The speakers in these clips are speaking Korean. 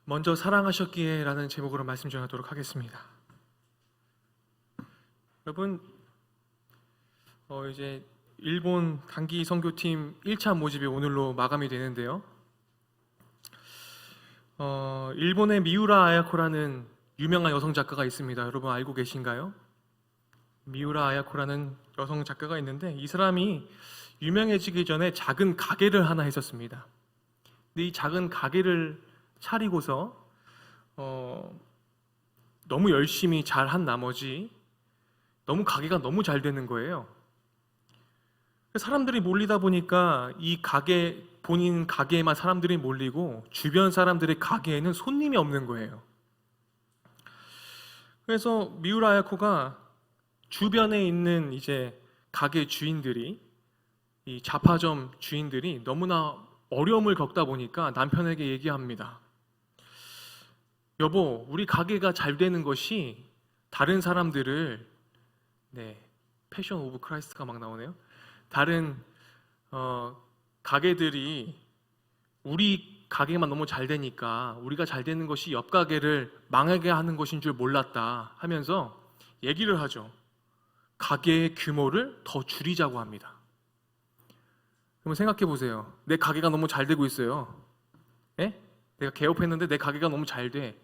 먼저 사랑하셨기에 라는 제목으로 말씀 전하도록 하겠습니다. 여러분, 이제 일본 단기 선교팀 1차 모집이 오늘로 마감이 되는데요. 일본의 미우라 아야코라는 유명한 여성 작가가 있습니다. 여러분 알고 계신가요? 미우라 아야코라는 여성 작가가 있는데, 이 사람이 유명해지기 전에 작은 가게를 하나 했었습니다. 근데 이 작은 가게를 차리고서 너무 열심히 잘한 나머지 너무 가게가 너무 잘 되는 거예요. 사람들이 몰리다 보니까 이 가게, 본인 가게에만 사람들이 몰리고 주변 사람들의 가게에는 손님이 없는 거예요. 그래서 미우라 아야코가 주변에 있는 이제 가게 주인들이, 이 잡화점 주인들이 너무나 어려움을 겪다 보니까 남편에게 얘기합니다. 여보, 우리 가게가 잘 되는 것이 다른 사람들을, 패션 오브 크라이스트가 막 나오네요. 다른 가게들이 우리 가게만 너무 잘 되니까 우리가 잘 되는 것이 옆 가게를 망하게 하는 것인 줄 몰랐다 하면서 얘기를 하죠. 가게의 규모를 더 줄이자고 합니다. 그러면 생각해 보세요. 내 가게가 너무 잘 되고 있어요. 내가 개업했는데 내 가게가 너무 잘 돼.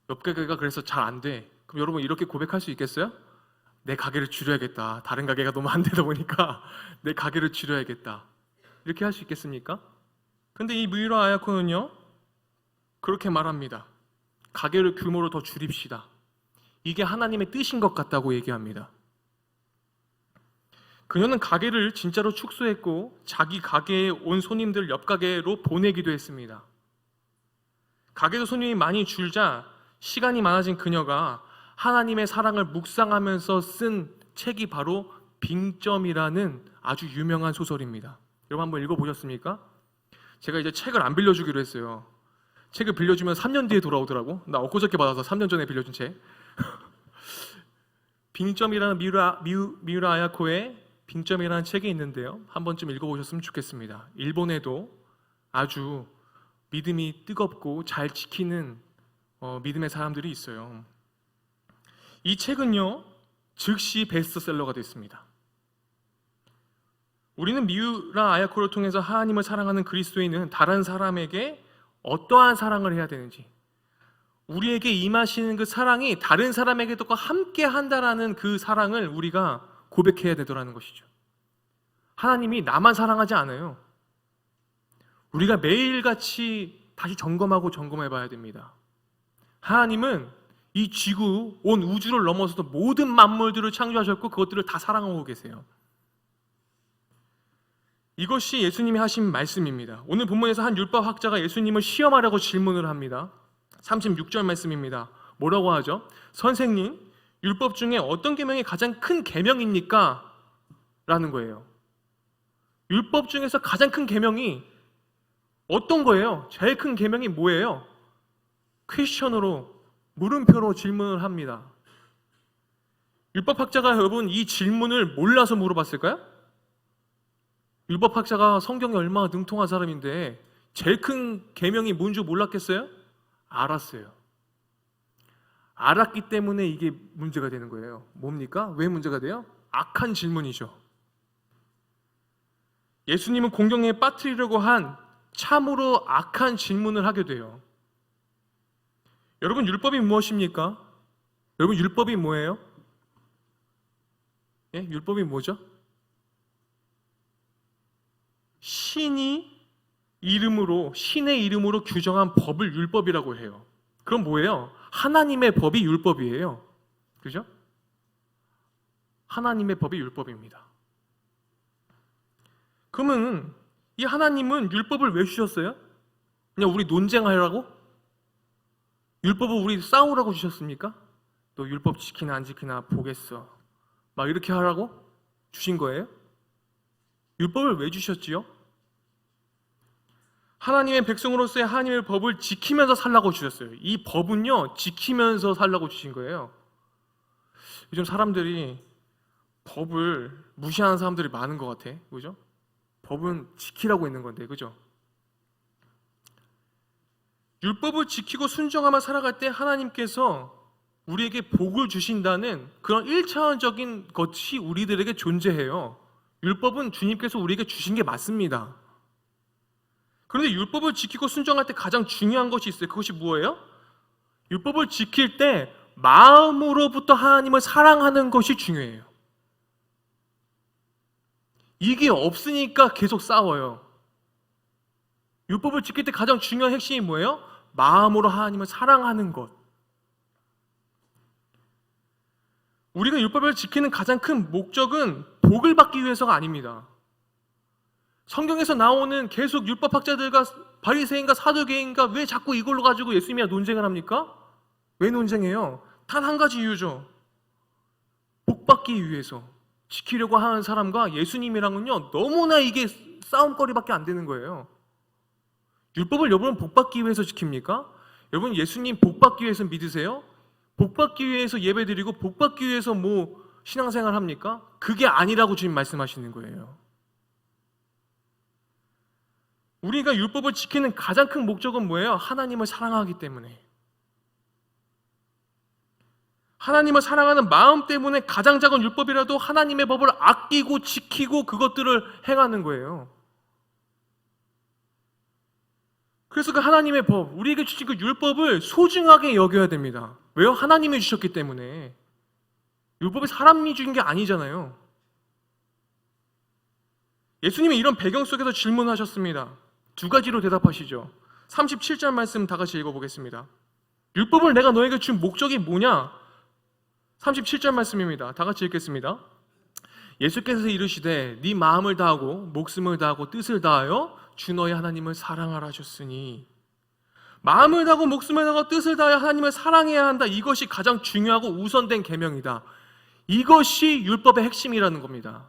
옆 가게가 그래서 잘 안 돼. 그럼 여러분 이렇게 고백할 수 있겠어요? 내 가게를 줄여야겠다. 다른 가게가 너무 안 되다 보니까 내 가게를 줄여야겠다. 이렇게 할 수 있겠습니까? 근데 이 미우라 아야코는요, 그렇게 말합니다. 가게를 규모로 더 줄입시다. 이게 하나님의 뜻인 것 같다고 얘기합니다. 그녀는 가게를 진짜로 축소했고 자기 가게에 온 손님들 옆 가게로 보내기도 했습니다. 가게도 손님이 많이 줄자 시간이 많아진 그녀가 하나님의 사랑을 묵상하면서 쓴 책이 바로 빙점이라는 아주 유명한 소설입니다. 여러분 한번 읽어보셨습니까? 제가 이제 책을 안 빌려주기로 했어요. 책을 빌려주면 3년 뒤에 돌아오더라고. 나 엊그저께 받아서 3년 전에 빌려준 책. 빙점이라는 미우라 아야코의 빙점이라는 책이 있는데요. 한 번쯤 읽어보셨으면 좋겠습니다. 일본에도 아주 믿음이 뜨겁고 잘 지키는 믿음의 사람들이 있어요. 이 책은요, 즉시 베스트셀러가 됐습니다. 우리는 미우라 아야코를 통해서 하나님을 사랑하는 그리스도인은 다른 사람에게 어떠한 사랑을 해야 되는지, 우리에게 임하시는 그 사랑이 다른 사람에게도 함께 한다라는 그 사랑을 우리가 고백해야 되더라는 것이죠. 하나님이 나만 사랑하지 않아요. 우리가 매일같이 다시 점검해 봐야 됩니다. 하나님은 이 지구, 온 우주를 넘어서도 모든 만물들을 창조하셨고 그것들을 다 사랑하고 계세요. 이것이 예수님이 하신 말씀입니다. 오늘 본문에서 한 율법학자가 예수님을 시험하려고 질문을 합니다. 36절 말씀입니다. 뭐라고 하죠? 선생님, 율법 중에 어떤 계명이 가장 큰 계명입니까? 라는 거예요. 율법 중에서 가장 큰 계명이 어떤 거예요? 제일 큰 계명이 뭐예요? 퀘스천으로, 물음표로 질문을 합니다. 율법학자가 여러분 이 질문을 몰라서 물어봤을까요? 율법학자가 성경에 얼마나 능통한 사람인데 제일 큰 계명이 뭔 줄 몰랐겠어요? 알았어요. 알았기 때문에 이게 문제가 되는 거예요. 뭡니까? 왜 문제가 돼요? 악한 질문이죠. 예수님은 공경에 빠뜨리려고 한 참으로 악한 질문을 하게 돼요. 여러분 율법이 무엇입니까? 여러분 율법이 뭐예요? 율법이 뭐죠? 신의 이름으로 규정한 법을 율법이라고 해요. 그럼 뭐예요? 하나님의 법이 율법이에요. 그죠? 하나님의 법이 율법입니다. 그러면 이 하나님은 율법을 왜 주셨어요? 그냥 우리 논쟁하려고? 율법을 우리 싸우라고 주셨습니까? 너 율법 지키나 안 지키나 보겠어. 막 이렇게 하라고 주신 거예요? 율법을 왜 주셨지요? 하나님의 백성으로서의 하나님의 법을 지키면서 살라고 주셨어요. 이 법은요, 지키면서 살라고 주신 거예요. 요즘 사람들이 법을 무시하는 사람들이 많은 것 같아. 그죠? 법은 지키라고 있는 건데, 그죠? 율법을 지키고 순종하며 살아갈 때 하나님께서 우리에게 복을 주신다는 그런 1차원적인 것이 우리들에게 존재해요. 율법은 주님께서 우리에게 주신 게 맞습니다. 그런데 율법을 지키고 순종할 때 가장 중요한 것이 있어요. 그것이 뭐예요? 율법을 지킬 때 마음으로부터 하나님을 사랑하는 것이 중요해요. 이게 없으니까 계속 싸워요. 율법을 지킬 때 가장 중요한 핵심이 뭐예요? 마음으로 하나님을 사랑하는 것. 우리가 율법을 지키는 가장 큰 목적은 복을 받기 위해서가 아닙니다. 성경에서 나오는 계속 율법학자들과 바리새인과 사두개인과 왜 자꾸 이걸로 가지고 예수님이랑 논쟁을 합니까? 왜 논쟁해요? 단 한 가지 이유죠. 복 받기 위해서 지키려고 하는 사람과 예수님이랑은요 너무나 이게 싸움거리밖에 안 되는 거예요. 율법을 여러분 복 받기 위해서 지킵니까? 여러분 예수님 복 받기 위해서 믿으세요? 복 받기 위해서 예배드리고 복 받기 위해서 뭐 신앙생활 합니까? 그게 아니라고 주님 말씀하시는 거예요. 우리가 율법을 지키는 가장 큰 목적은 뭐예요? 하나님을 사랑하기 때문에. 하나님을 사랑하는 마음 때문에 가장 작은 율법이라도 하나님의 법을 아끼고 지키고 그것들을 행하는 거예요. 그래서 그 하나님의 법, 우리에게 주신 그 율법을 소중하게 여겨야 됩니다. 왜요? 하나님이 주셨기 때문에. 율법이 사람이 주신 게 아니잖아요. 예수님이 이런 배경 속에서 질문하셨습니다. 두 가지로 대답하시죠. 37절 말씀 다 같이 읽어보겠습니다. 율법을 내가 너에게 준 목적이 뭐냐? 37절 말씀입니다. 다 같이 읽겠습니다. 예수께서 이르시되 네 마음을 다하고 목숨을 다하고 뜻을 다하여 주 너의 하나님을 사랑하라 하셨으니, 마음을 다하고 목숨을 다하고 뜻을 다하여 하나님을 사랑해야 한다. 이것이 가장 중요하고 우선된 계명이다. 이것이 율법의 핵심이라는 겁니다.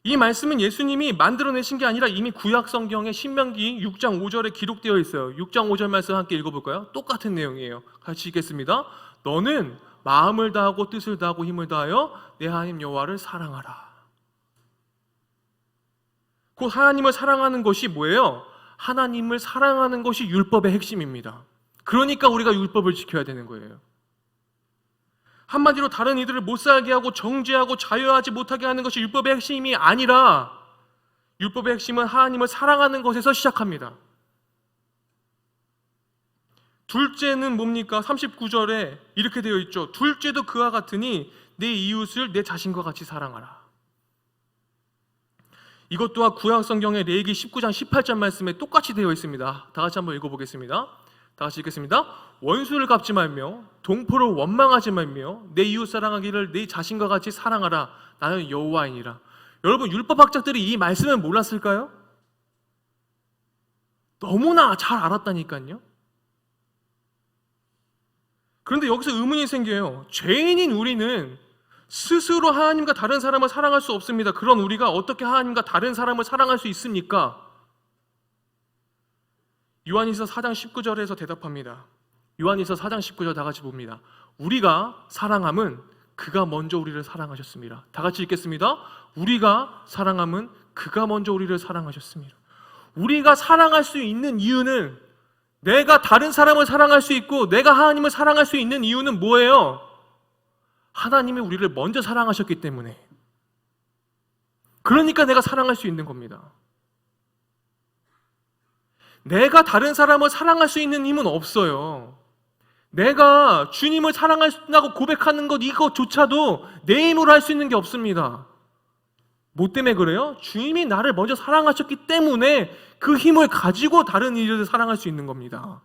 이 말씀은 예수님이 만들어내신 게 아니라 이미 구약 성경의 신명기 6장 5절에 기록되어 있어요. 6장 5절 말씀 함께 읽어볼까요? 똑같은 내용이에요. 같이 읽겠습니다. 너는 마음을 다하고 뜻을 다하고 힘을 다하여 내 하나님 여호와를 사랑하라. 그 하나님을 사랑하는 것이 뭐예요? 하나님을 사랑하는 것이 율법의 핵심입니다. 그러니까 우리가 율법을 지켜야 되는 거예요. 한마디로 다른 이들을 못 살게 하고 정죄하고 자유하지 못하게 하는 것이 율법의 핵심이 아니라, 율법의 핵심은 하나님을 사랑하는 것에서 시작합니다. 둘째는 뭡니까? 39절에 이렇게 되어 있죠. 둘째도 그와 같으니 내 이웃을 내 자신과 같이 사랑하라. 이것 또한 구약 성경의 레위기 19장 18절 말씀에 똑같이 되어 있습니다. 다 같이 한번 읽어보겠습니다. 다 같이 읽겠습니다. 원수를 갚지 말며 동포를 원망하지 말며 내 이웃 사랑하기를 내 자신과 같이 사랑하라. 나는 여호와이니라. 여러분, 율법학자들이 이 말씀을 몰랐을까요? 너무나 잘 알았다니까요. 그런데 여기서 의문이 생겨요. 죄인인 우리는 스스로 하나님과 다른 사람을 사랑할 수 없습니다. 그런 우리가 어떻게 하나님과 다른 사람을 사랑할 수 있습니까? 요한일서 4장 19절에서 대답합니다. 요한일서 4장 19절 다 같이 봅니다. 우리가 사랑함은 그가 먼저 우리를 사랑하셨습니다. 다 같이 읽겠습니다. 우리가 사랑함은 그가 먼저 우리를 사랑하셨습니다. 우리가 사랑할 수 있는 이유는, 내가 다른 사람을 사랑할 수 있고 내가 하나님을 사랑할 수 있는 이유는 뭐예요? 하나님이 우리를 먼저 사랑하셨기 때문에. 그러니까 내가 사랑할 수 있는 겁니다. 내가 다른 사람을 사랑할 수 있는 힘은 없어요. 내가 주님을 사랑한다고 고백하는 것, 이것조차도 내 힘으로 할 수 있는 게 없습니다. 뭐 때문에 그래요? 주님이 나를 먼저 사랑하셨기 때문에 그 힘을 가지고 다른 이들을 사랑할 수 있는 겁니다.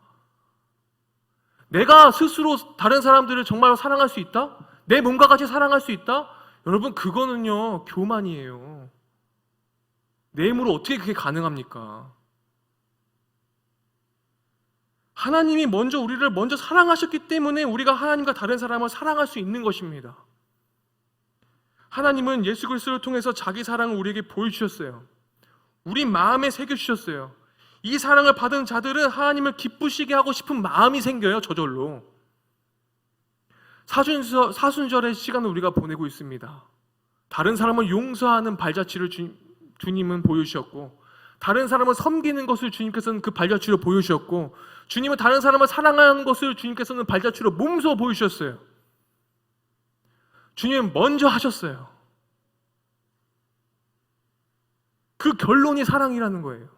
내가 스스로 다른 사람들을 정말로 사랑할 수 있다? 내 몸과 같이 사랑할 수 있다? 여러분, 그거는요 교만이에요. 내 힘으로 어떻게 그게 가능합니까? 하나님이 먼저 우리를 먼저 사랑하셨기 때문에 우리가 하나님과 다른 사람을 사랑할 수 있는 것입니다. 하나님은 예수 그리스도를 통해서 자기 사랑을 우리에게 보여주셨어요. 우리 마음에 새겨주셨어요. 이 사랑을 받은 자들은 하나님을 기쁘시게 하고 싶은 마음이 생겨요. 저절로. 사순절의 시간을 우리가 보내고 있습니다. 다른 사람을 용서하는 발자취를 주님은 보여주셨고, 다른 사람을 섬기는 것을 주님께서는 그 발자취로 보여주셨고, 주님은 다른 사람을 사랑하는 것을 주님께서는 발자취로 몸소 보여주셨어요. 주님은 먼저 하셨어요. 그 결론이 사랑이라는 거예요.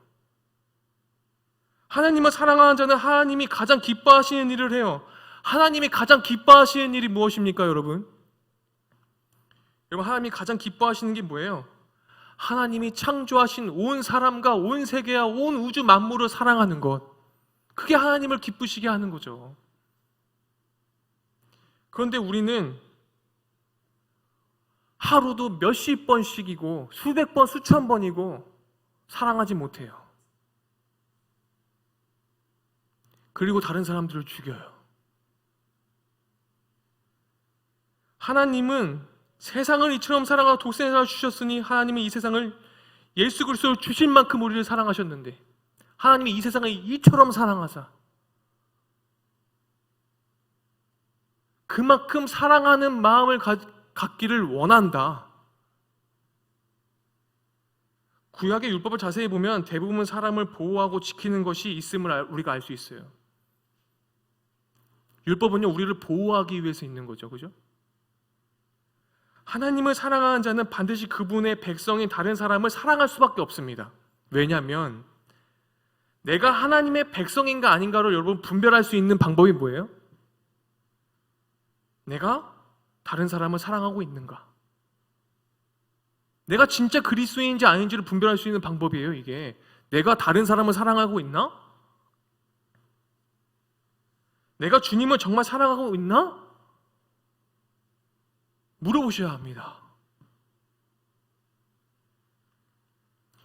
하나님을 사랑하는 자는 하나님이 가장 기뻐하시는 일을 해요. 하나님이 가장 기뻐하시는 일이 무엇입니까, 여러분? 여러분, 하나님이 가장 기뻐하시는 게 뭐예요? 하나님이 창조하신 온 사람과 온 세계와 온 우주 만물을 사랑하는 것. 그게 하나님을 기쁘시게 하는 거죠. 그런데 우리는 하루도 몇십 번씩이고 수백 번, 수천 번이고 사랑하지 못해요. 그리고 다른 사람들을 죽여요. 하나님은 세상을 이처럼 사랑하고 독생자를 주셨으니 하나님은 이 세상을 예수 그리스도를 주신 만큼 우리를 사랑하셨는데, 하나님이 이 세상을 이처럼 사랑하사 그만큼 사랑하는 마음을 갖기를 원한다. 구약의 율법을 자세히 보면 대부분 사람을 보호하고 지키는 것이 있음을 우리가 알 수 있어요. 율법은요, 우리를 보호하기 위해서 있는 거죠. 그죠? 하나님을 사랑하는 자는 반드시 그분의 백성인 다른 사람을 사랑할 수밖에 없습니다. 왜냐하면 내가 하나님의 백성인가 아닌가를 여러분 분별할 수 있는 방법이 뭐예요? 내가 다른 사람을 사랑하고 있는가? 내가 진짜 그리스도인인지 아닌지를 분별할 수 있는 방법이에요. 이게 내가 다른 사람을 사랑하고 있나? 내가 주님을 정말 사랑하고 있나? 물어보셔야 합니다.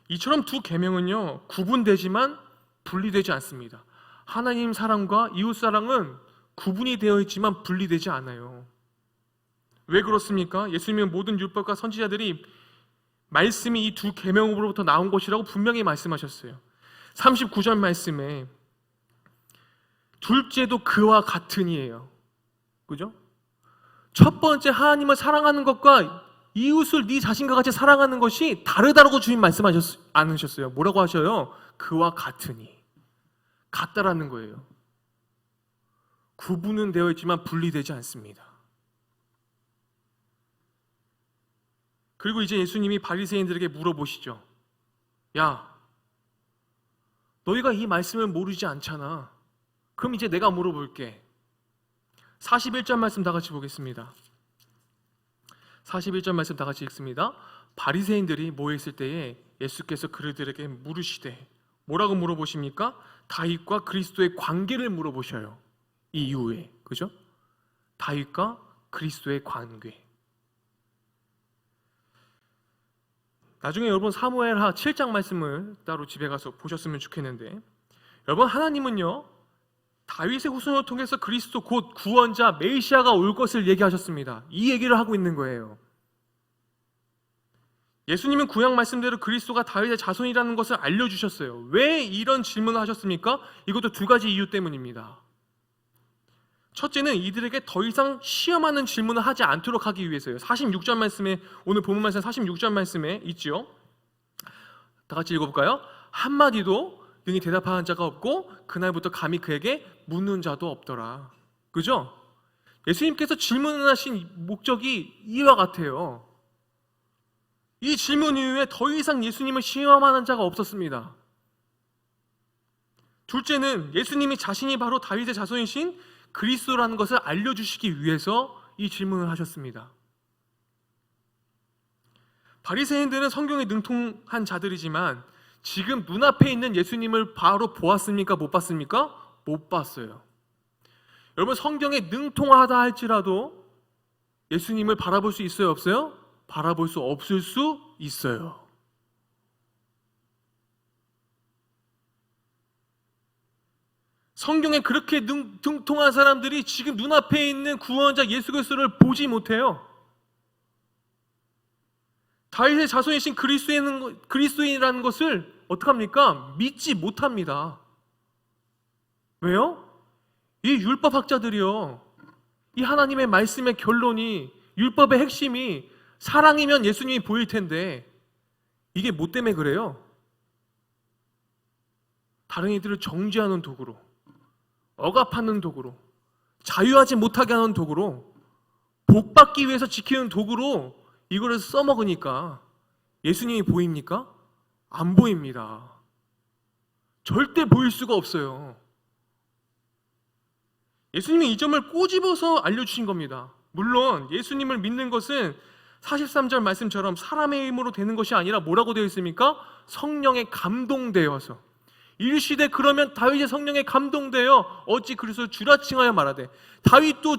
이처럼 두 계명은요, 구분되지만 분리되지 않습니다. 하나님 사랑과 이웃 사랑은 구분이 되어 있지만 분리되지 않아요. 왜 그렇습니까? 예수님은 모든 율법과 선지자들이 말씀이 이 두 계명으로부터 나온 것이라고 분명히 말씀하셨어요. 39절 말씀에 둘째도 그와 같으니예요. 그죠? 첫 번째 하나님을 사랑하는 것과 이웃을 네 자신과 같이 사랑하는 것이 다르다고 주님 말씀하셨 않으셨어요. 뭐라고 하셔요? 그와 같으니. 같다라는 거예요. 구분은 되어 있지만 분리되지 않습니다. 그리고 이제 예수님이 바리새인들에게 물어보시죠. 야, 너희가 이 말씀을 모르지 않잖아. 그럼 이제 내가 물어볼게. 41절 말씀 다 같이 보겠습니다. 41절 말씀 다 같이 읽습니다. 바리새인들이 모여있을 때에 예수께서 그들에게 물으시되, 뭐라고 물어보십니까? 다윗과 그리스도의 관계를 물어보셔요. 이 이후에. 그죠? 다윗과 그리스도의 관계. 나중에 여러분 사무엘하 7장 말씀을 따로 집에 가서 보셨으면 좋겠는데, 여러분 하나님은요, 다윗의 후손을 통해서 그리스도 곧 구원자 메시아가 올 것을 얘기하셨습니다. 이 얘기를 하고 있는 거예요. 예수님은 구약 말씀대로 그리스도가 다윗의 자손이라는 것을 알려주셨어요. 왜 이런 질문을 하셨습니까? 이것도 두 가지 이유 때문입니다. 첫째는 이들에게 더 이상 시험하는 질문을 하지 않도록 하기 위해서요. 46절 말씀에, 오늘 본문 말씀 46절 말씀에 있죠. 다 같이 읽어볼까요? 한마디도 능히 대답하는 자가 없고 그날부터 감히 그에게 묻는 자도 없더라. 그죠? 예수님께서 질문을 하신 목적이 이와 같아요. 이 질문 이후에 더 이상 예수님을 시험하는 자가 없었습니다. 둘째는 예수님이 자신이 바로 다윗의 자손이신 그리스도라는 것을 알려주시기 위해서 이 질문을 하셨습니다. 바리새인들은 성경에 능통한 자들이지만 지금 눈앞에 있는 예수님을 바로 보았습니까? 못 봤습니까? 못 봤어요. 여러분 성경에 능통하다 할지라도 예수님을 바라볼 수 있어요? 없어요? 바라볼 수 없을 수 있어요. 성경에 그렇게 능통한 사람들이 지금 눈앞에 있는 구원자 예수 그리스도를 보지 못해요. 다윗의 자손이신 그리스도인이라는 것을 어떡합니까? 믿지 못합니다. 왜요? 이 율법학자들이요, 이 하나님의 말씀의 결론이, 율법의 핵심이 사랑이면 예수님이 보일 텐데 이게 뭐 때문에 그래요? 다른 이들을 정죄하는 도구로, 억압하는 도구로, 자유하지 못하게 하는 도구로, 복받기 위해서 지키는 도구로 이거를 써먹으니까 예수님이 보입니까? 안 보입니다. 절대 보일 수가 없어요. 예수님이 이 점을 꼬집어서 알려주신 겁니다. 물론 예수님을 믿는 것은 43절 말씀처럼 사람의 힘으로 되는 것이 아니라 뭐라고 되어 있습니까? 성령에 감동되어서. 이르시되 그러면 다윗의 성령에 감동되어 어찌 그리스도를 주라 칭하여 말하되, 다윗도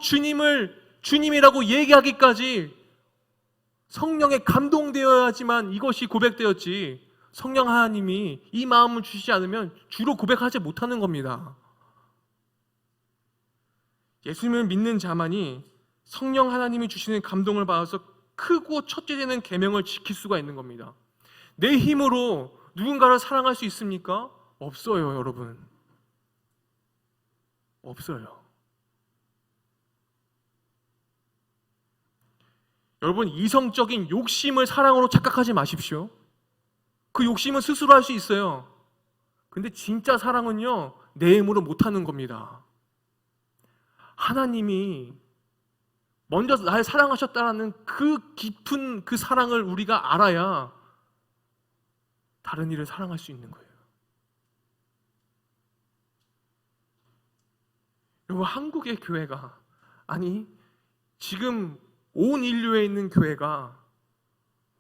주님이라고 얘기하기까지 성령에 감동되어야지만 이것이 고백되었지, 성령 하나님이 이 마음을 주시지 않으면 주로 고백하지 못하는 겁니다. 예수님을 믿는 자만이 성령 하나님이 주시는 감동을 받아서 크고 첫째 되는 계명을 지킬 수가 있는 겁니다. 내 힘으로 누군가를 사랑할 수 있습니까? 없어요, 여러분. 없어요. 여러분, 이성적인 욕심을 사랑으로 착각하지 마십시오. 그 욕심은 스스로 할 수 있어요. 근데 진짜 사랑은요, 내 힘으로 못하는 겁니다. 하나님이 먼저 날 사랑하셨다는 그 깊은 그 사랑을 우리가 알아야 다른 이를 사랑할 수 있는 거예요. 여러분, 한국의 교회가, 아니 지금 온 인류에 있는 교회가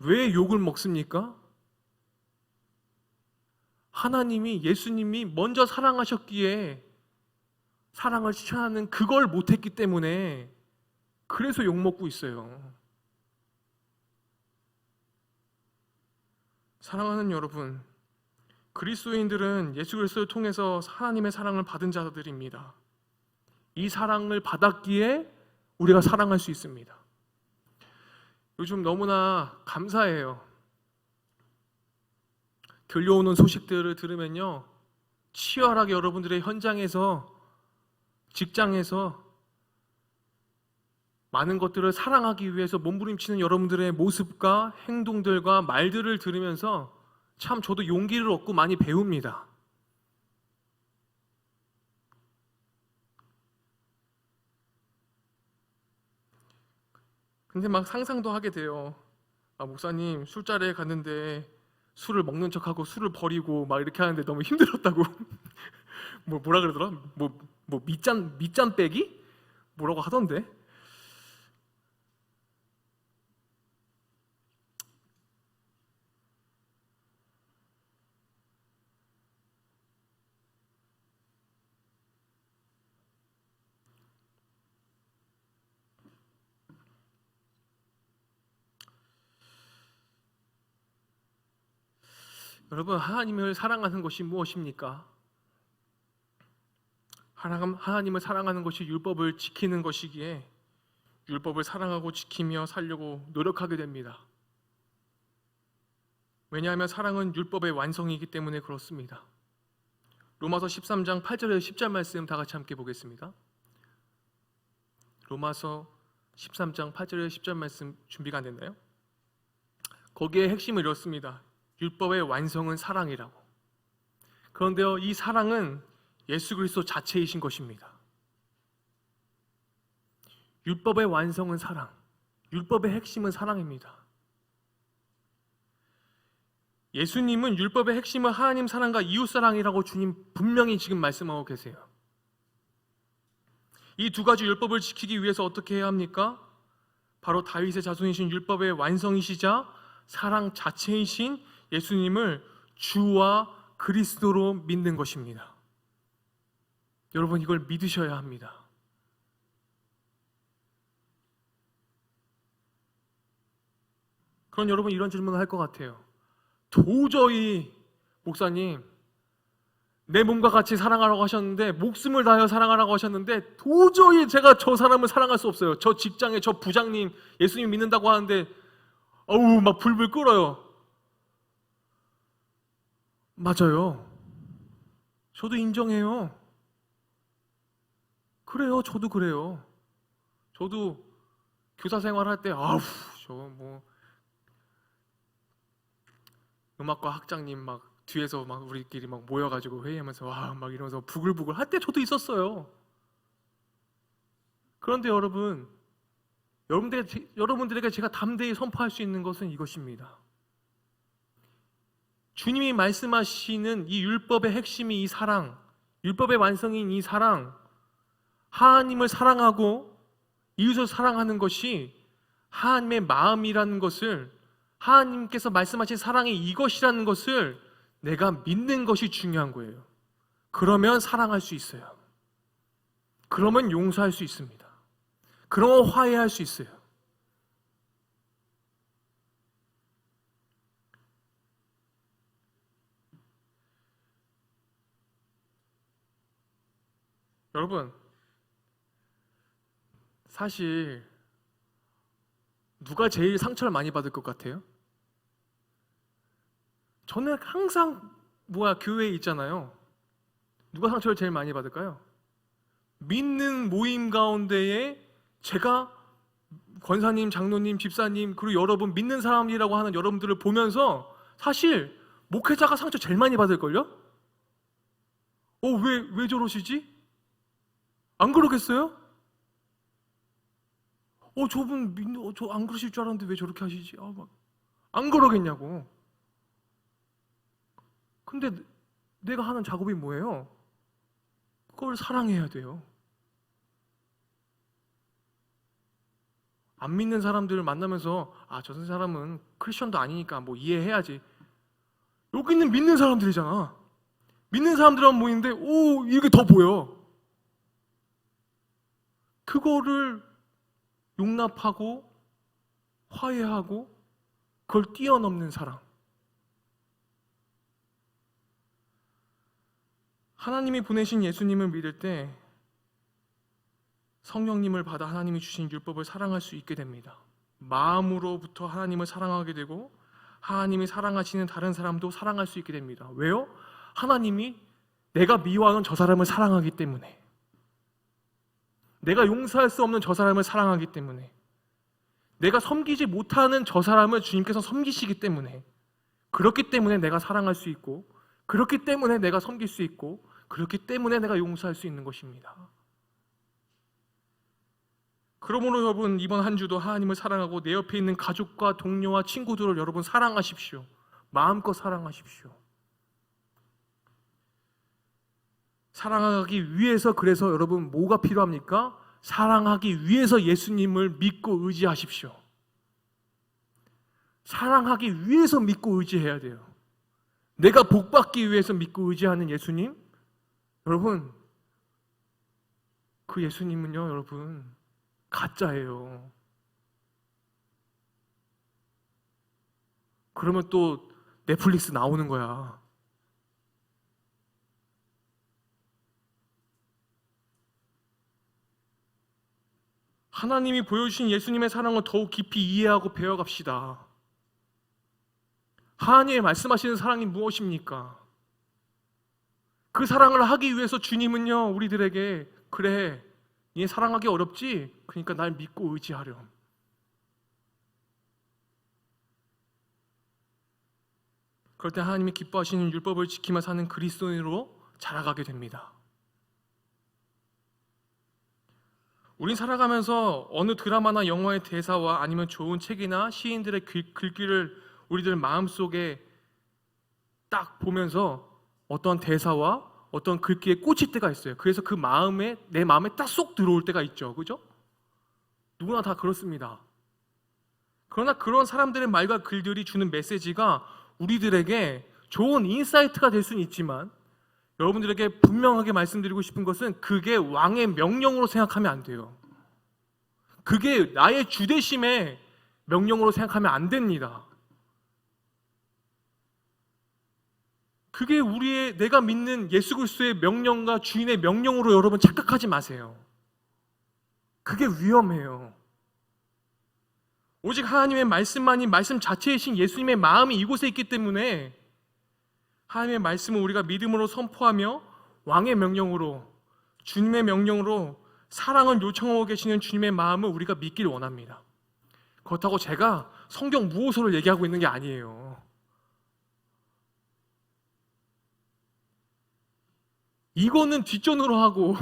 왜 욕을 먹습니까? 하나님이, 예수님이 먼저 사랑하셨기에 사랑을 실천하는 그걸 못했기 때문에 그래서 욕먹고 있어요. 사랑하는 여러분, 그리스도인들은 예수 그리스도를 통해서 하나님의 사랑을 받은 자들입니다. 이 사랑을 받았기에 우리가 사랑할 수 있습니다. 요즘 너무나 감사해요. 들려오는 소식들을 들으면요, 치열하게 여러분들의 현장에서, 직장에서 많은 것들을 사랑하기 위해서 몸부림치는 여러분들의 모습과 행동들과 말들을 들으면서 참 저도 용기를 얻고 많이 배웁니다. 근데 막 상상도 하게 돼요. 목사님 술자리에 갔는데 술을 먹는 척하고 술을 버리고 막 이렇게 하는데 너무 힘들었다고. 뭐라 그러더라? 밑잔 빼기? 뭐라고 하던데? 여러분, 하나님을 사랑하는 것이 무엇입니까? 하나님을 사랑하는 것이 율법을 지키는 것이기에 율법을 사랑하고 지키며 살려고 노력하게 됩니다. 왜냐하면 사랑은 율법의 완성이기 때문에 그렇습니다. 로마서 13장 8절에서 10절 말씀 다 같이 함께 보겠습니다. 로마서 13장 8절에서 10절 말씀 준비가 안 됐나요? 거기에 핵심을 이렇습니다. 율법의 완성은 사랑이라고. 그런데요, 이 사랑은 예수 그리스도 자체이신 것입니다. 율법의 완성은 사랑, 율법의 핵심은 사랑입니다. 예수님은 율법의 핵심은 하나님 사랑과 이웃 사랑이라고 주님 분명히 지금 말씀하고 계세요. 이 두 가지 율법을 지키기 위해서 어떻게 해야 합니까? 바로 다윗의 자손이신 율법의 완성이시자 사랑 자체이신 예수님을 주와 그리스도로 믿는 것입니다. 여러분, 이걸 믿으셔야 합니다. 그럼 여러분 이런 질문을 할 것 같아요. 도저히 목사님, 내 몸과 같이 사랑하라고 하셨는데, 목숨을 다하여 사랑하라고 하셨는데 도저히 제가 저 사람을 사랑할 수 없어요. 저 직장에 저 부장님 예수님 믿는다고 하는데 어우 막 불불 끓어요. 맞아요. 저도 인정해요. 그래요. 저도 그래요. 저도 교사 생활할 때 저 뭐 음악과 학장님 막 뒤에서 막 우리끼리 막 모여가지고 회의하면서 와 막 이러면서 부글부글 할 때 저도 있었어요. 그런데 여러분들에게 제가 담대히 선포할 수 있는 것은 이것입니다. 주님이 말씀하시는 이 율법의 핵심이 이 사랑, 율법의 완성인 이 사랑, 하나님을 사랑하고 이웃을 사랑하는 것이 하나님의 마음이라는 것을, 하나님께서 말씀하신 사랑이 이것이라는 것을 내가 믿는 것이 중요한 거예요. 그러면 사랑할 수 있어요. 그러면 용서할 수 있습니다. 그러면 화해할 수 있어요. 여러분, 사실 누가 제일 상처를 많이 받을 것 같아요? 저는 항상 교회에 있잖아요. 누가 상처를 제일 많이 받을까요? 믿는 모임 가운데에 제가 권사님, 장로님, 집사님, 그리고 여러분 믿는 사람이라고 하는 여러분들을 보면서 사실 목회자가 상처 제일 많이 받을걸요? 왜 저러시지? 안 그러겠어요? 저분 저 안 그러실 줄 알았는데 왜 저렇게 하시지? 안 그러겠냐고. 근데 내가 하는 작업이 뭐예요? 그걸 사랑해야 돼요. 안 믿는 사람들을 만나면서 저 사람은 크리스천도 아니니까 뭐 이해해야지. 여기는 믿는 사람들이잖아. 믿는 사람들만 모이는데 이게 더 보여. 그거를 용납하고 화해하고 그걸 뛰어넘는 사랑. 하나님이 보내신 예수님을 믿을 때 성령님을 받아 하나님이 주신 율법을 사랑할 수 있게 됩니다. 마음으로부터 하나님을 사랑하게 되고 하나님이 사랑하시는 다른 사람도 사랑할 수 있게 됩니다. 왜요? 하나님이 내가 미워하는 저 사람을 사랑하기 때문에, 내가 용서할 수 없는 저 사람을 사랑하기 때문에, 내가 섬기지 못하는 저 사람을 주님께서 섬기시기 때문에, 그렇기 때문에 내가 사랑할 수 있고, 그렇기 때문에 내가 섬길 수 있고, 그렇기 때문에 내가 용서할 수 있는 것입니다. 그러므로 여러분, 이번 한 주도 하나님을 사랑하고 내 옆에 있는 가족과 동료와 친구들을 여러분 사랑하십시오. 마음껏 사랑하십시오. 사랑하기 위해서, 그래서 여러분 뭐가 필요합니까? 사랑하기 위해서 예수님을 믿고 의지하십시오. 사랑하기 위해서 믿고 의지해야 돼요. 내가 복받기 위해서 믿고 의지하는 예수님, 여러분, 그 예수님은요, 여러분, 가짜예요. 그러면 또 넷플릭스 나오는 거야. 하나님이 보여주신 예수님의 사랑을 더욱 깊이 이해하고 배워갑시다. 하나님의 말씀하시는 사랑이 무엇입니까? 그 사랑을 하기 위해서 주님은요, 우리들에게 그래, 얘 사랑하기 어렵지? 그러니까 날 믿고 의지하렴. 그럴 때 하나님이 기뻐하시는 율법을 지키며 사는 그리스도인으로 자라가게 됩니다. 우린 살아가면서 어느 드라마나 영화의 대사와 아니면 좋은 책이나 시인들의 글귀를 우리들 마음속에 딱 보면서 어떤 대사와 어떤 글귀에 꽂힐 때가 있어요. 그래서 그 마음에, 내 마음에 딱 쏙 들어올 때가 있죠. 그죠? 누구나 다 그렇습니다. 그러나 그런 사람들의 말과 글들이 주는 메시지가 우리들에게 좋은 인사이트가 될 수는 있지만, 여러분들에게 분명하게 말씀드리고 싶은 것은 그게 왕의 명령으로 생각하면 안 돼요. 그게 나의 주대심의 명령으로 생각하면 안 됩니다. 그게 내가 믿는 예수 그리스도의 명령과 주인의 명령으로 여러분 착각하지 마세요. 그게 위험해요. 오직 하나님의 말씀만이, 말씀 자체이신 예수님의 마음이 이곳에 있기 때문에 하나님의 말씀을 우리가 믿음으로 선포하며 왕의 명령으로, 주님의 명령으로 사랑을 요청하고 계시는 주님의 마음을 우리가 믿길 원합니다. 그렇다고 제가 성경 무호소를 얘기하고 있는 게 아니에요. 이거는 뒷전으로 하고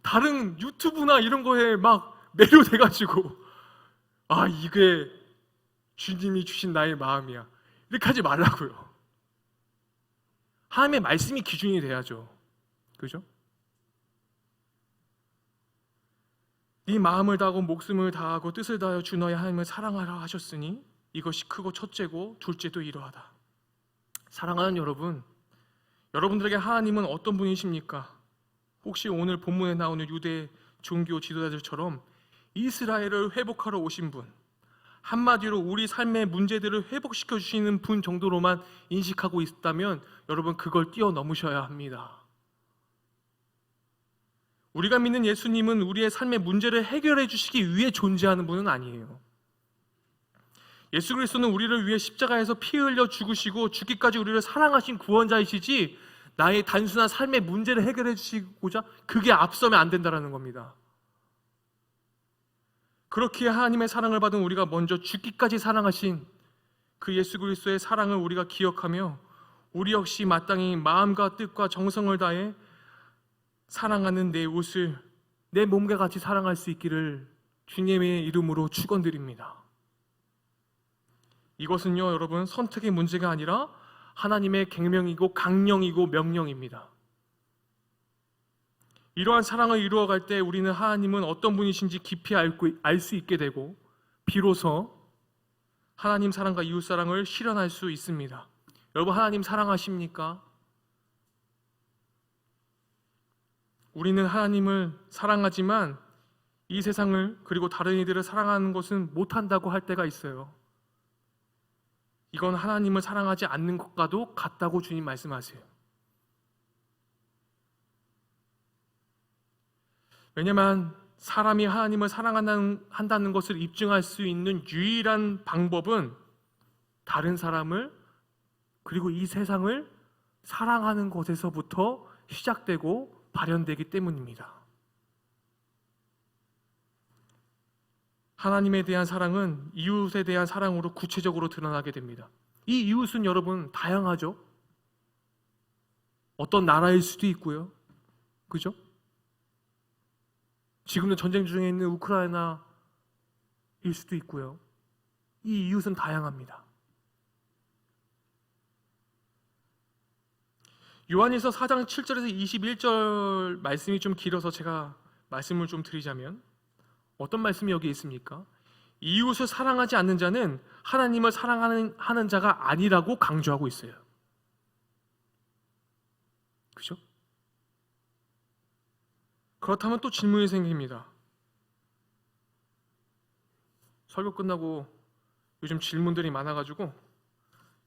다른 유튜브나 이런 거에 막 매료돼가지고 이게 주님이 주신 나의 마음이야 이렇게 하지 말라고요. 하나님의 말씀이 기준이 돼야죠. 그죠? 네 마음을 다하고 목숨을 다하고 뜻을 다하여 주 너의 하나님을 사랑하라 하셨으니 이것이 크고 첫째고 둘째도 이러하다. 사랑하는 여러분, 여러분들에게 하나님은 어떤 분이십니까? 혹시 오늘 본문에 나오는 유대 종교 지도자들처럼 이스라엘을 회복하러 오신 분, 한마디로 우리 삶의 문제들을 회복시켜 주시는 분 정도로만 인식하고 있다면 여러분 그걸 뛰어넘으셔야 합니다. 우리가 믿는 예수님은 우리의 삶의 문제를 해결해 주시기 위해 존재하는 분은 아니에요. 예수 그리스도는 우리를 위해 십자가에서 피 흘려 죽으시고 죽기까지 우리를 사랑하신 구원자이시지 나의 단순한 삶의 문제를 해결해 주시고자 그게 앞서면 안 된다는 겁니다. 그렇게 하나님의 사랑을 받은 우리가 먼저 죽기까지 사랑하신 그 예수 그리스도의 사랑을 우리가 기억하며 우리 역시 마땅히 마음과 뜻과 정성을 다해 사랑하는 내 옷을 내 몸과 같이 사랑할 수 있기를 주님의 이름으로 축원드립니다. 이것은요 여러분 선택의 문제가 아니라 하나님의 계명이고 강령이고 명령입니다. 이러한 사랑을 이루어갈 때 우리는 하나님은 어떤 분이신지 깊이 알 수 있게 되고 비로소 하나님 사랑과 이웃 사랑을 실현할 수 있습니다. 여러분 하나님 사랑하십니까? 우리는 하나님을 사랑하지만 이 세상을 그리고 다른 이들을 사랑하는 것은 못한다고 할 때가 있어요. 이건 하나님을 사랑하지 않는 것과도 같다고 주님 말씀하세요. 왜냐하면 사람이 하나님을 사랑한다는 것을 입증할 수 있는 유일한 방법은 다른 사람을 그리고 이 세상을 사랑하는 것에서부터 시작되고 발현되기 때문입니다. 하나님에 대한 사랑은 이웃에 대한 사랑으로 구체적으로 드러나게 됩니다. 이 이웃은 여러분 다양하죠. 어떤 나라일 수도 있고요. 그죠? 지금도 전쟁 중에 있는 우크라이나일 수도 있고요. 이 이웃은 다양합니다. 요한일서 4장 7절에서 21절 말씀이 좀 길어서 제가 말씀을 좀 드리자면 어떤 말씀이 여기 있습니까? 이웃을 사랑하지 않는 자는 하나님을 사랑하는 자가 아니라고 강조하고 있어요. 그죠? 그렇다면 또 질문이 생깁니다. 설교 끝나고 요즘 질문들이 많아가지고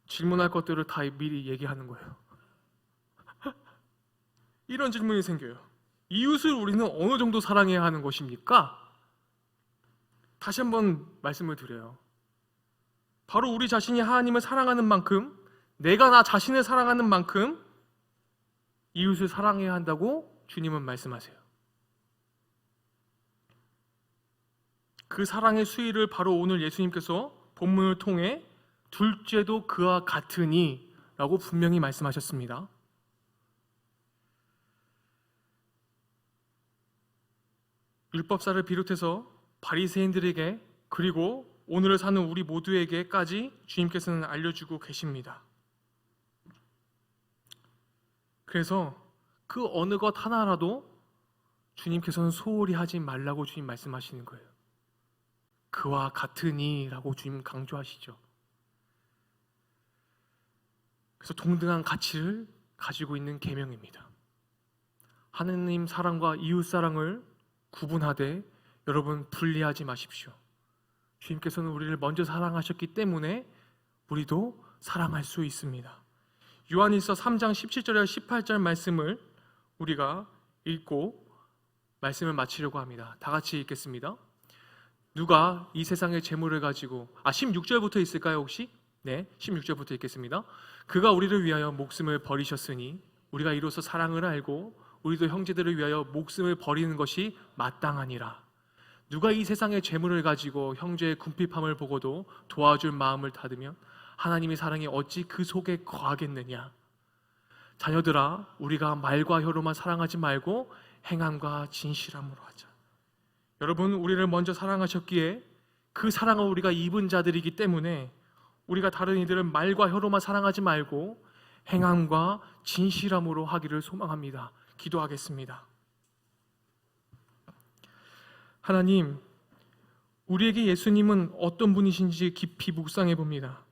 질문할 것들을 다 미리 얘기하는 거예요. 이런 질문이 생겨요. 이웃을 우리는 어느 정도 사랑해야 하는 것입니까? 다시 한번 말씀을 드려요. 바로 우리 자신이 하나님을 사랑하는 만큼 내가 나 자신을 사랑하는 만큼 이웃을 사랑해야 한다고 주님은 말씀하세요. 그 사랑의 수위를 바로 오늘 예수님께서 본문을 통해 둘째도 그와 같으니 라고 분명히 말씀하셨습니다. 율법사를 비롯해서 바리새인들에게 그리고 오늘을 사는 우리 모두에게까지 주님께서는 알려주고 계십니다. 그래서 그 어느 것 하나라도 주님께서는 소홀히 하지 말라고 주님 말씀하시는 거예요. 그와 같으니 라고 주님 강조하시죠. 그래서 동등한 가치를 가지고 있는 계명입니다. 하느님 사랑과 이웃 사랑을 구분하되 여러분 분리하지 마십시오. 주님께서는 우리를 먼저 사랑하셨기 때문에 우리도 사랑할 수 있습니다. 요한일서 3장 17절에서 18절 말씀을 우리가 읽고 말씀을 마치려고 합니다. 다 같이 읽겠습니다. 누가 이 세상의 재물을 가지고 16절부터 있을까요 혹시? 네, 16절부터 읽겠습니다. 그가 우리를 위하여 목숨을 버리셨으니 우리가 이로써 사랑을 알고 우리도 형제들을 위하여 목숨을 버리는 것이 마땅하니라. 누가 이 세상의 재물을 가지고 형제의 궁핍함을 보고도 도와줄 마음을 닫으면 하나님의 사랑이 어찌 그 속에 거하겠느냐. 자녀들아, 우리가 말과 혀로만 사랑하지 말고 행함과 진실함으로 하자. 여러분, 우리를 먼저 사랑하셨기에 그 사랑을 우리가 입은 자들이기 때문에 우리가 다른 이들을 말과 혀로만 사랑하지 말고 행함과 진실함으로 하기를 소망합니다. 기도하겠습니다. 하나님, 우리에게 예수님은 어떤 분이신지 깊이 묵상해 봅니다.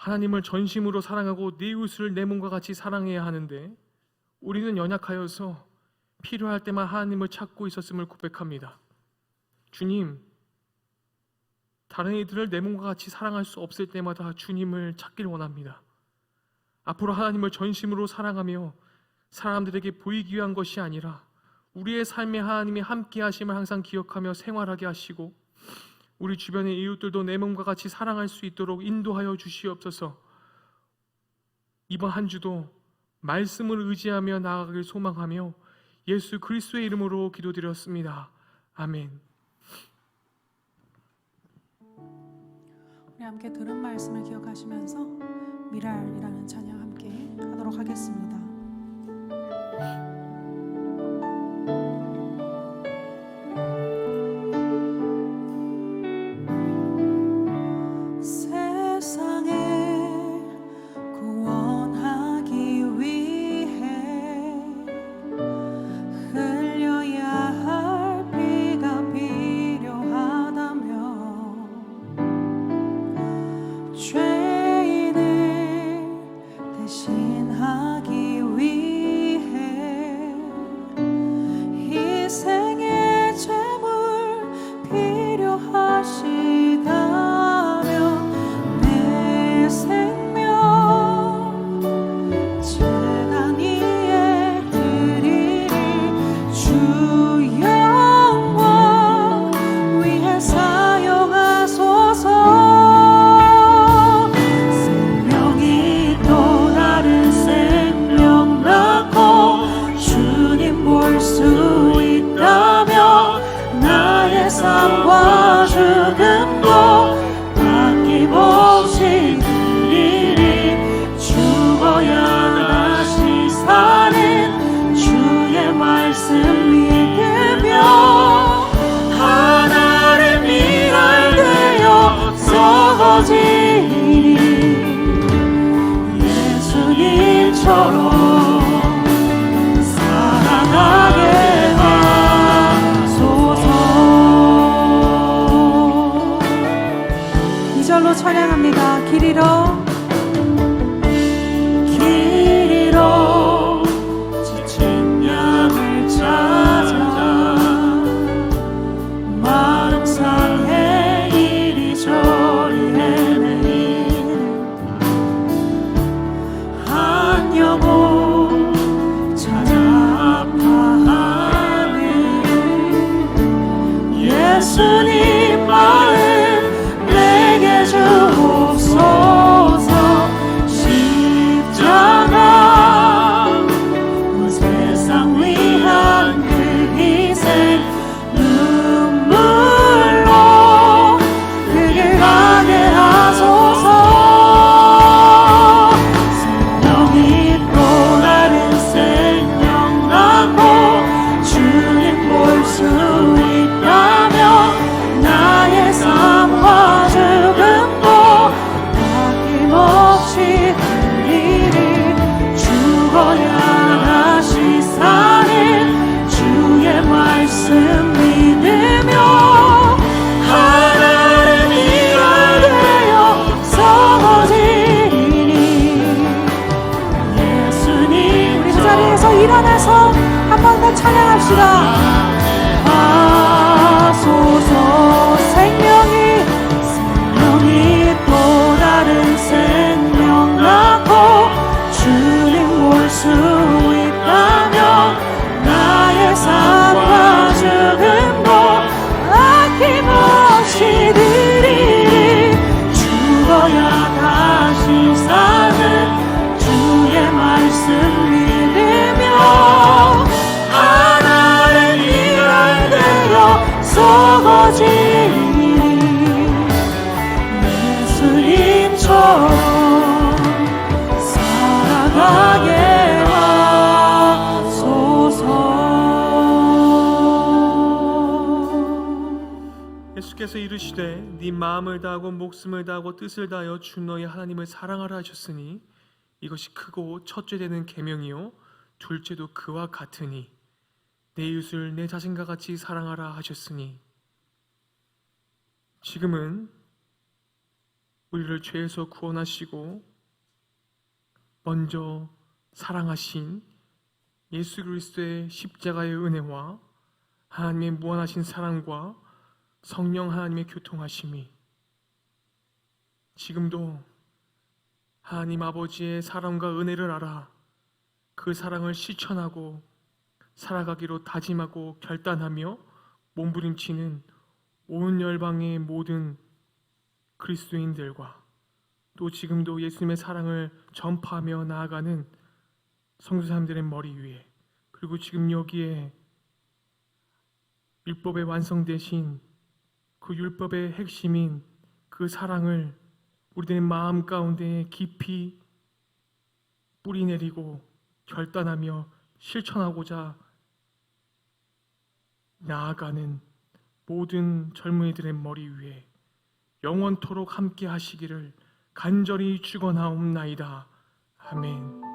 하나님을 전심으로 사랑하고 내 이웃을 내 몸과 같이 사랑해야 하는데 우리는 연약하여서 필요할 때만 하나님을 찾고 있었음을 고백합니다. 주님, 다른 이들을 내 몸과 같이 사랑할 수 없을 때마다 주님을 찾길 원합니다. 앞으로 하나님을 전심으로 사랑하며 사람들에게 보이기 위한 것이 아니라 우리의 삶에 하나님이 함께 하심을 항상 기억하며 생활하게 하시고 우리 주변의 이웃들도 내 몸과 같이 사랑할 수 있도록 인도하여 주시옵소서. 이번 한 주도 말씀을 의지하며 나아가길 소망하며 예수 그리스도의 이름으로 기도드렸습니다. 아멘. 우리 함께 들은 말씀을 기억하시면서 미랄이라는 찬양 함께 하도록 하겠습니다. 삶과 죽음도 아낌없이 드리리. 죽어야 다시 사는 주의 말씀 믿으며 하나를 미랄되어 썩어지리. 예수님처럼 사랑하게 찬양합니다. 길 잃어 지친 양을 찾아 마음 상해 이리저리 헤매는 한 영혼 찾아 아파하는 예수님 마음 주옵소서. 십자가 세상 위한 그 희생 눈물로 그를 가게 하소서. 생명이 또 다른 생명 낳고 주님 볼 수 있다면 나의 삶과 죽음도 아낌없이 흘리리. 죽어야 다시 사는 주의 말씀 믿으며 하나를 미랄되어 썩어지리. 예수님 우리 그 자리에서 일어나서 한 번 더 찬양합시다. 하소서. 생명이 또 다른 생명 낳고 주님 볼 수 있다면 나의 삶과 죽음도 아낌없이 드리리. 죽어야 다시 사는 주의 말씀 믿으며 하나를 미랄되어 썩어지 주께서 이르시되 네 마음을 다하고 목숨을 다하고 뜻을 다하여 주 너의 하나님을 사랑하라 하셨으니 이것이 크고 첫째 되는 계명이요 둘째도 그와 같으니 내 이웃을 내 자신과 같이 사랑하라 하셨으니 지금은 우리를 죄에서 구원하시고 먼저 사랑하신 예수 그리스도의 십자가의 은혜와 하나님의 무한하신 사랑과 성령 하나님의 교통하심이 지금도 하나님 아버지의 사랑과 은혜를 알아 그 사랑을 실천하고 살아가기로 다짐하고 결단하며 몸부림치는 온 열방의 모든 그리스도인들과 또 지금도 예수님의 사랑을 전파하며 나아가는 성도 사람들의 머리 위에 그리고 지금 여기에 율법의 완성되신 그 율법의 핵심인 그 사랑을 우리들의 마음 가운데 깊이 뿌리내리고 결단하며 실천하고자 나아가는 모든 젊은이들의 머리 위에 영원토록 함께 하시기를 간절히 축원하옵나이다. 아멘.